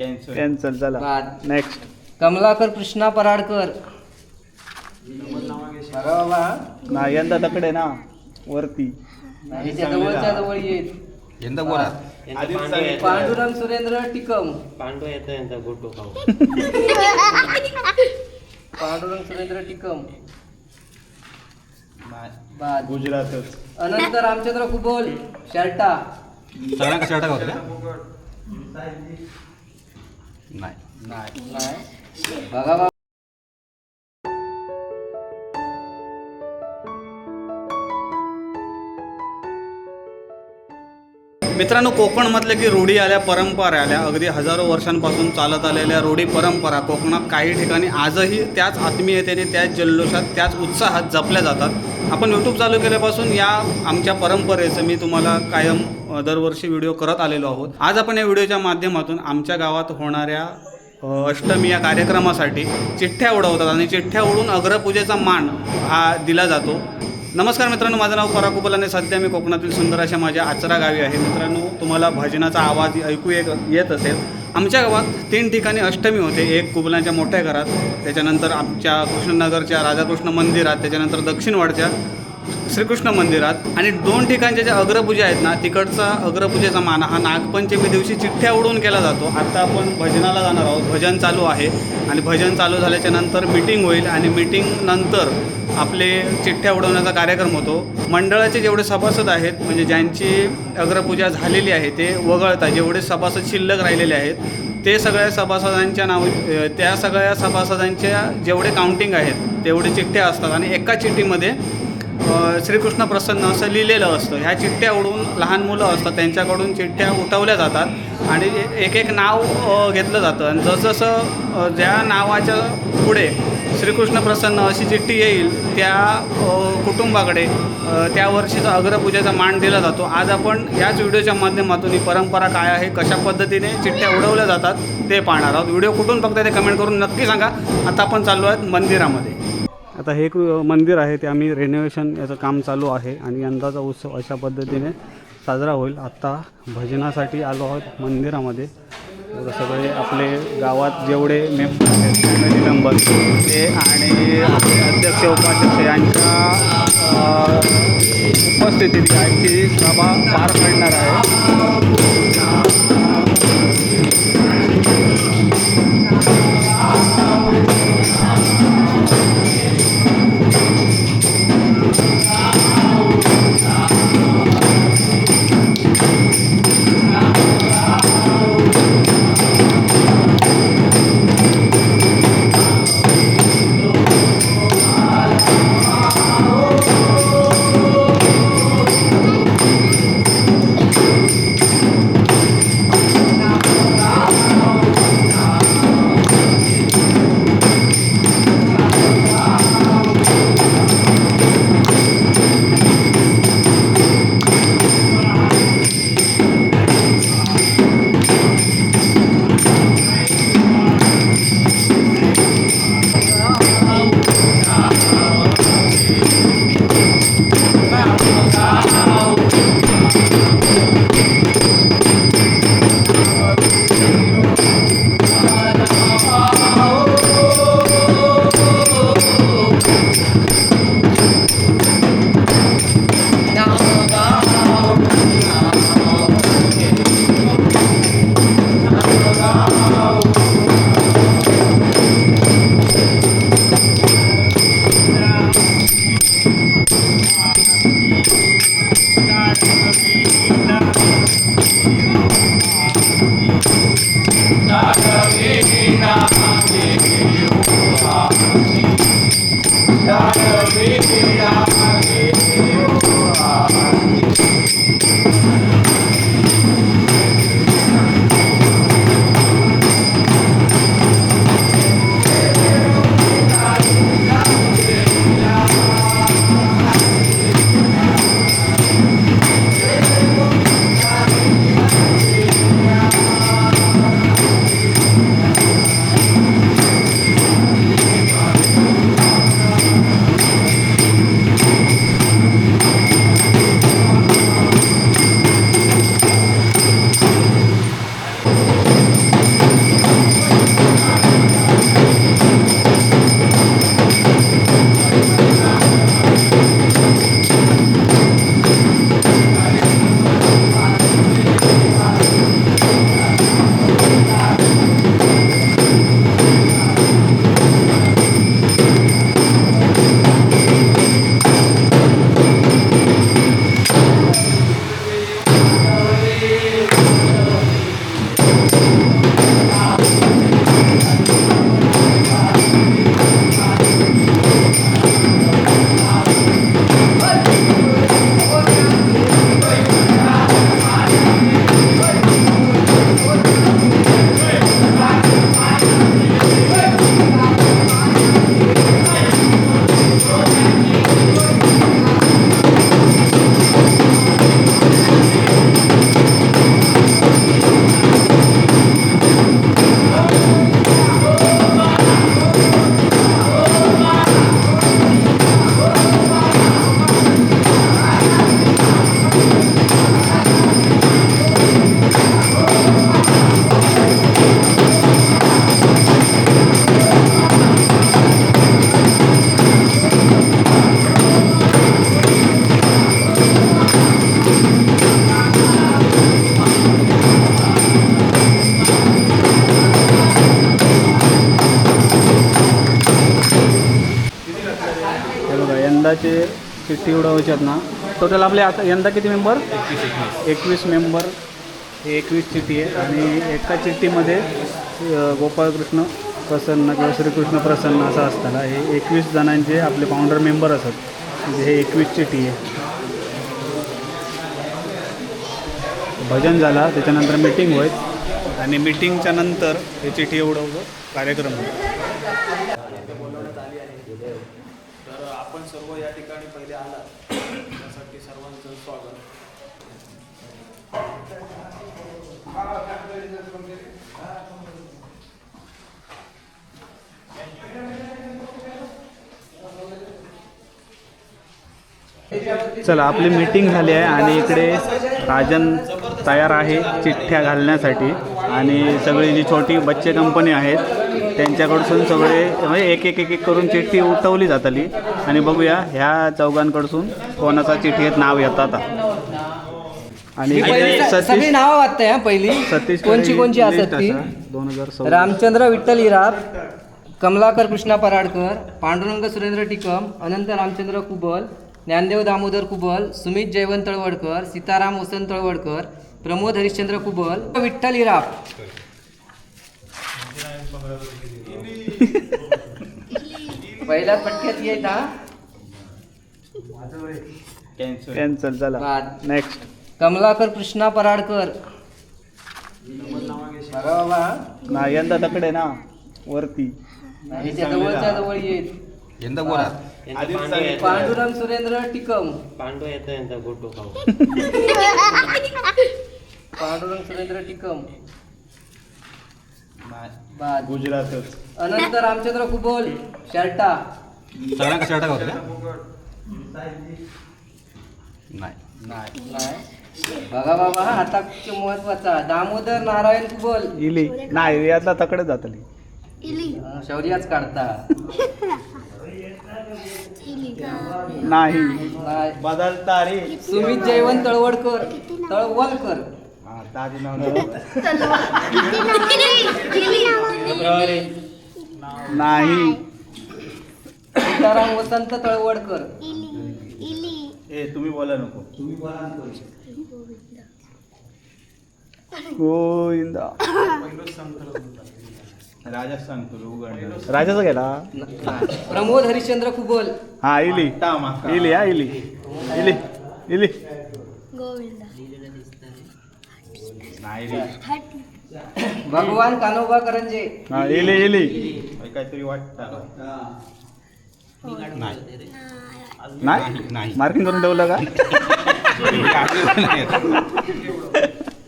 Cancel. चला बाद. Next. Kamalakar Krishna Paradkar. बघा बाबा, नाही यंदा तकडे ना वरती. आणि त्या जवळच्या जवळ येईल. यंदा बोला. पांडुरंग सुरेंद्र टिकम. पांडू येतो यांचा गोटो खाऊ. पांडुरंग सुरेंद्र टिकम. बाद. गुजरातच. अनंत रामचंद्र कुबोल शर्टा. सगळ्यांना शर्ट होते का? नाही. नाही. बघा बाबा, मित्रांनो, कोकण म्हटलं की रूढी आल्या, परंपरा आल्या. अगदी हजारो वर्षांपासून चालत आलेल्या रूढी परंपरा कोकणात काही ठिकाणी आजही त्याच आत्मीयतेने, त्याच जल्लोषात, त्याच उत्साहात जपल्या जातात. आपण यूट्यूब चालू केल्यापासून या आमच्या परंपरेचं मी तुम्हाला कायम दरवर्षी व्हिडिओ करत आलेलो आहोत. आज आपण या व्हिडिओच्या माध्यमातून आमच्या गावात होणाऱ्या अष्टमी या कार्यक्रमासाठी चिठ्ठ्या उडवतात आणि चिठ्ठ्या उडून अग्रपूजेचा मान हा दिला जातो. नमस्कार मित्रांनो, माझं नाव पराग कुबल आणि सध्या मी कोकणातील सुंदर अशा माझ्या आचरा गावी आहे. मित्रांनो, तुम्हाला भजनाचा आवाज ऐकू येत असेल. आमच्या गावात 3 ठिकाणी अष्टमी होते. एक कुबलांच्या मोठ्या घरात, त्याच्यानंतर आमच्या कृष्णनगरच्या राधाकृष्ण मंदिरात, त्याच्यानंतर दक्षिणवाडच्या श्रीकृष्ण मंदिरात, आणि 2 ठिकाणच्या ज्या अग्रपूजा आहेत ना, तिकडचा अग्रपूजेचा मान हा नागपंचमी दिवशी चिठ्ठ्या उडवून केला जातो. आता आपण भजनाला जाणार आहोत. भजन चालू आहे आणि भजन चालू झाल्याच्या नंतर मीटिंग होईल आणि मीटिंग नंतर आपले चिठ्ठ्या उडवण्याचा कार्यक्रम होतो. मंडळाचे जेवढे सभासद आहेत, म्हणजे ज्यांची अग्रपूजा झालेली आहे, ते वगळता जेवढे सभासद शिल्लक राहिलेले आहेत ते सगळ्या सभासदांच्या त्या सगळ्या सभासदांच्या जेवढे काउंटिंग आहेत तेवढे चिठ्ठ्या असतात आणि एका चिठ्ठीमध्ये श्रीकृष्ण प्रसन्न असं लिहिलेलं असतं. ह्या चिठ्ठ्या उडवून लहान मुलं असतात त्यांच्याकडून चिठ्ठ्या उठवल्या जातात आणि एक नाव घेतलं जातं आणि जसजसं ज्या नावाच्या पुढे श्रीकृष्ण प्रसन्न अशी चिठ्ठी येईल त्या कुटुंबाकडे त्या वर्षीचा अग्रपूजेचा मान दिला जातो. आज आपण याच व्हिडिओच्या माध्यमातून ही परंपरा काय आहे, कशा पद्धतीने चिठ्ठ्या उडवल्या जातात ते पाहणार आहोत. व्हिडिओ कुठून बघताय ते कमेंट करून नक्की सांगा. आता आपण चाललो आहेत मंदिरामध्ये. आता हे एक मंदिर आहे, ते आम्ही रेनोव्हेशन याचं काम चालू आहे आणि यंदाचा उत्सव अशा पद्धतीने साजरा होईल. आत्ता भजनासाठी आलो आहोत मंदिरामध्ये. सगळे आपले गावात जेवढे मेंबर आहेत, फॅमिली मेंबर ते आणि आपले अध्यक्ष उपाध्यक्ष यांच्या उपस्थितीत आजची सभा पार पडणार आहे. यंदाचे चिठ्ठी उडवायची आहेत ना, टोटल आपले आता यंदा किती मेंबर? 21 मेंबर. हे 21 चिठ्ठी आहे आणि एका चिठ्ठीमध्ये गोपाळकृष्ण प्रसन्न किंवा श्रीकृष्ण प्रसन्न असं असताना हे 21 जणांचे आपले फाउंडर मेंबर असतात. म्हणजे हे 21 चिठ्ठी आहे. भजन झाला त्याच्यानंतर मीटिंग होईल आणि मीटिंगच्या नंतर हे चिठ्ठी उडवतो कार्यक्रम होईल. तर आपण सर्व या ठिकाणी पहिले आला त्यासाठी सर्वांचं स्वागत. चला आपली मीटिंग झाली आहे आणि इकडे राजन तयार आहे चिठ्ठ्या घालण्यासाठी आणि सगळी जी छोटी बच्चे कंपनी आहेत त्यांच्याकडसून सगळे म्हणजे एक एक एक एक करून चिठ्ठी उठवली जातली आणि बघूया ह्या चौघांकडसून कोणाचा चिठ्ठीत नाव येतात. आणि इकडे सगळी नावं वाटतंय पहिली सतीश कोणची असतात ती 2016 रामचंद्र विठ्ठल इराप, कमलाकर कृष्णा पराडकर, पांडुरंग सुरेंद्र टिकम, अनंत रामचंद्र कुबल, ज्ञानदेव दामोदर कुबल, सुमित जयवंत तळवडकर, सीताराम वसंत तळवडकर, प्रमोद हरिश्चंद्र कुबल, विठ्ठल इराप. पहिल्याच पटक्यात येत हा. कॅन्सल. चला बाद. नेक्स्ट. कमलाकर कृष्णा पराडकर. बघा बाबा ना यंदा तकडे ना वरती ह्याच्या जवळच्या जवळ येत. यंदा बोला पांडुरंग सुरेंद्र टिकम. पांडू येतं यंदा गोटो खाऊ. पांडुरंग सुरेंद्र टिकम. बाद. गुजरातच. अनंत रामचंद्र कुबल शर्टा. सगळ्यांना शर्ट होतं का? नाही. नाही. बघा बाबा आता महत्वाचा दामोदर नारायण कुबल. इली नाही यातला तकडे जातली. शौर्याच काढता. नाही नाही. बदलता रे. सुमित जयवंत तळवडकर तळवलकर. नाही. सीताराम वसंत तळवडकर. ए तुम्ही बोला नको. गोविंदा. राजाच सांगतो राजाचा गेला. प्रमोद हरिश्चंद्र कुबल. हा इली इली हा इली इली इली नाही रे. भगवान कान्होबा करंजे. हा इली इली काहीतरी वाटतं. नाही मार्किंग करून ठेवलं का?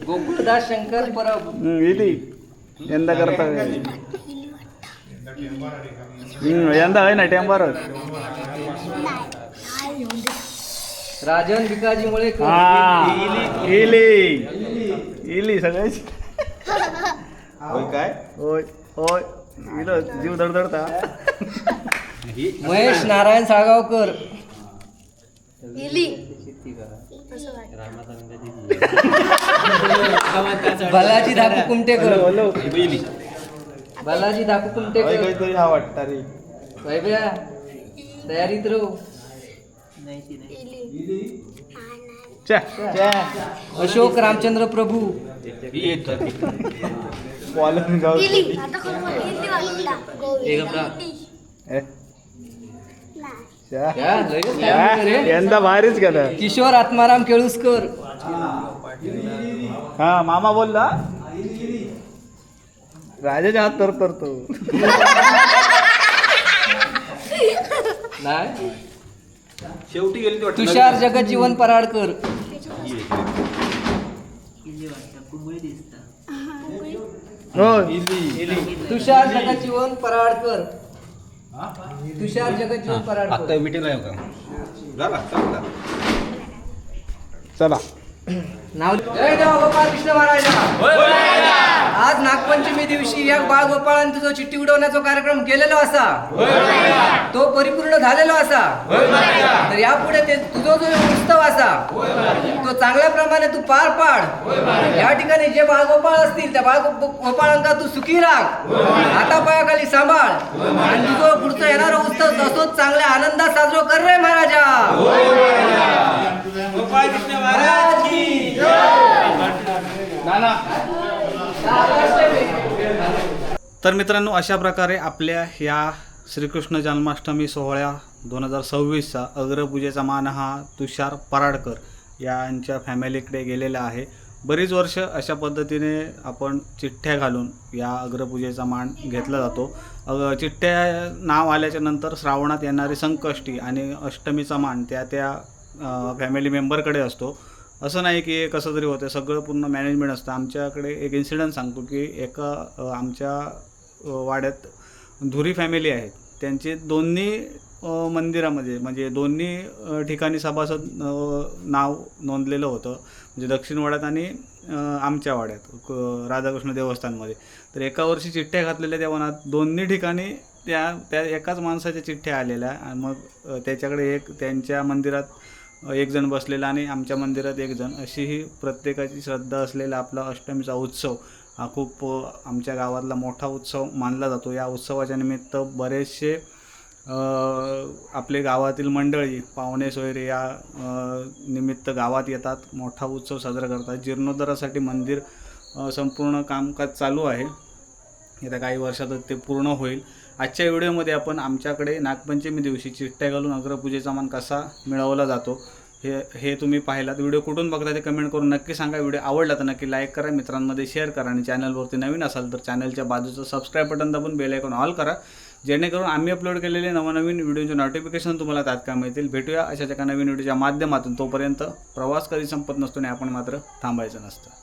गोकुळदास शंकर परब. इली यंदा करता यंदा आहे ना टेंबरच. राजन भिकाजी मुळेकर. हा इली इली सगळ्याची. होय काय? होय होय इलो जीव धडधडता. महेश नारायण साळगावकर. बालाजी धाकू कुमटेकर. बालाजी धाकू कुमटेकर. काहीतरी हा वाटता रे. वैभ्या तयारीत राहू. अशोक रामचंद्र प्रभू. यंदा भारीच गेलं. किशोर आत्माराम केळुसकर. हा मामा बोलला राजाच्या हात तरतो. नाही. शेवटी गेली ती वाटतं. तुषार जगज्जीवन पराडकर. तुषार जगज्जीवन पराडकर. तुषार जगज्जीवन आता पराडकर. मीटिंगला येऊ का? झाला चांगला. चला नाव जय देवा गोपाळ कृष्ण महाराजा. आज नागपंचमी दिवशी या बाळ गोपाळांचा जो चिठ्ठी उडवण्याचा कार्यक्रम केलेला असा तो परिपूर्ण झालेला असा. तर यापुढे ते तुझा जो उत्सव असा तो चांगल्या प्रमाणे तू पार पाड. या ठिकाणी जे बाळ गोपाळ असतील त्या बाळ गोपाळांका तू सुखी राख, हातापायाखाली सांभाळ आणि तुझं पुढचं येणारा उत्सव तसंच चांगल्या आनंदात साजरा कर रे महाराजा. गोपाळ कृष्ण महाराज की तर मित्रांनो, अशा प्रकारे आपल्या ह्या श्रीकृष्ण जन्माष्टमी सोहळ्या 2026चा अग्रपूजेचा मान हा तुषार पराडकर यांच्या फॅमिलीकडे गेलेला आहे. बरीच वर्ष अशा पद्धतीने आपण चिठ्ठ्या घालून या अग्रपूजेचा मान घेतला जातो. चिठ्ठ्या नाव आल्याच्या नंतर श्रावणात येणारी संकष्टी आणि अष्टमीचा मान त्या फॅमिली मेंबरकडे असतो. असं नाही की कसं तरी होतं, सगळं पूर्ण मॅनेजमेंट असतं. आमच्याकडे एक इन्सिडंट सांगतो की एका आमच्या वाड्यात धुरी फॅमिली आहेत, त्यांचे दोन्ही मंदिरामध्ये म्हणजे दोन्ही ठिकाणी सभासद नाव नोंदलेलं होतं, म्हणजे दक्षिण वाड्यात आणि आमच्या वाड्यात राधाकृष्ण देवस्थानमध्ये. तर एका वर्षी चिठ्ठ्या घातलेल्या त्या वनात दोन्ही ठिकाणी त्या एकाच माणसाच्या चिठ्ठ्या आलेल्या आणि मग त्याच्याकडे त्यांच्या मंदिरात एक जण बसलेला आणि आमच्या मंदिरात एक जण, अशी ही प्रत्येकाची श्रद्धा असलेला आपला अष्टमीचा उत्सव हा खूप आमच्या गावातला मोठा उत्सव मानला जातो. या उत्सवाच्या निमित्त बरेचसे आपले गावातील मंडळी पाहुणे सोयरे या निमित्त गावात येतात, मोठा उत्सव साजरा करतात. जीर्णोद्धारासाठी मंदिर संपूर्ण कामकाज चालू आहे, येत्या काही वर्षातच ते पूर्ण होईल. आजच्या व्हिडिओमध्ये आपण आमच्याकडे नागपंचमी दिवशी चिठ्ठ्या घालून अग्रपूजेचा मान कसा मिळवला जातो हे तुम्ही पाहिलात. व्हिडिओ कुठून बघता ते कमेंट करून नक्की सांगा. व्हिडिओ आवडला तर नक्की लाईक करा, मित्रांमध्ये शेअर करा आणि चॅनलवरती नवीन असाल तर चॅनलच्या बाजूचं सबस्क्राईब बटन दाबून बेल आयकॉन ऑल करा, जेणेकरून आम्ही अपलोड केलेले नवनवीन व्हिडिओचे नोटिफिकेशन तुम्हाला तात्काळ मिळतील. भेटूया अशाच एका नवीन व्हिडिओच्या माध्यमातून. तोपर्यंत प्रवास कधी संपत नसतो आणि आपण मात्र थांबायचं नसतं.